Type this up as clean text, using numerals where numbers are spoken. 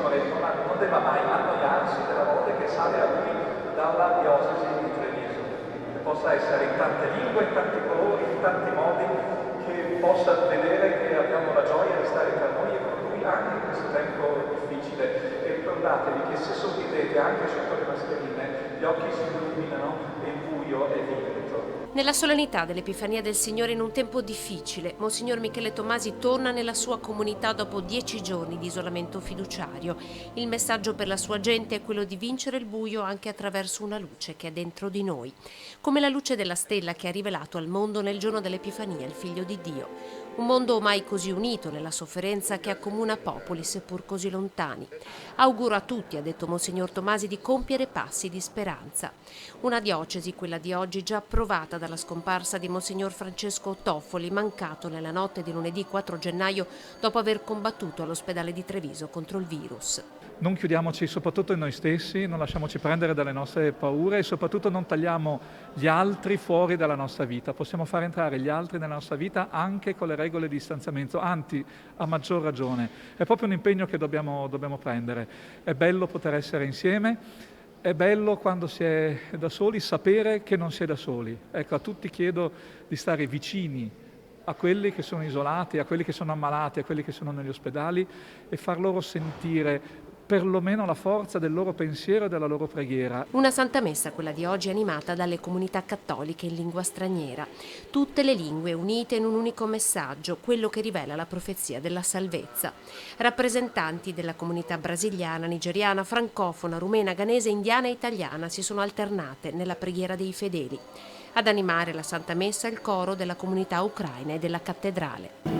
Signore non debba mai annoiarsi della voce che sale a lui dalla diocesi di Treviso, che possa essere in tante lingue, in tanti colori, in tanti modi, che possa vedere che abbiamo la gioia di stare tra noi e con lui anche in questo tempo difficile. E ricordatevi che se sorridete anche sotto le mascherine, gli occhi si illuminano e il buio è vinto. Nella solennità dell'Epifania del Signore in un tempo difficile, Monsignor Michele Tomasi torna nella sua comunità dopo 10 giorni di isolamento fiduciario. Il messaggio per la sua gente è quello di vincere il buio anche attraverso una luce che è dentro di noi, come la luce della stella che ha rivelato al mondo nel giorno dell'Epifania il Figlio di Dio. Un mondo ormai così unito nella sofferenza che accomuna popoli seppur così lontani. Auguro a tutti, ha detto Monsignor Tomasi, di compiere passi di speranza. Una diocesi, quella di oggi, già provata dalla scomparsa di Monsignor Francesco Toffoli, mancato nella notte di lunedì 4 gennaio dopo aver combattuto all'ospedale di Treviso contro il virus. Non chiudiamoci soprattutto in noi stessi, non lasciamoci prendere dalle nostre paure e soprattutto non tagliamo gli altri fuori dalla nostra vita. Possiamo far entrare gli altri nella nostra vita anche con le regole di distanziamento, anzi a maggior ragione. È proprio un impegno che dobbiamo prendere. È bello poter essere insieme, è bello quando si è da soli sapere che non si è da soli. Ecco, a tutti chiedo di stare vicini a quelli che sono isolati, a quelli che sono ammalati, a quelli che sono negli ospedali e far loro sentire perlomeno la forza del loro pensiero e della loro preghiera. Una Santa Messa, quella di oggi, animata dalle comunità cattoliche in lingua straniera. Tutte le lingue unite in un unico messaggio, quello che rivela la profezia della salvezza. Rappresentanti della comunità brasiliana, nigeriana, francofona, rumena, ghanese, indiana e italiana si sono alternate nella preghiera dei fedeli. Ad animare la Santa Messa il coro della comunità ucraina e della cattedrale.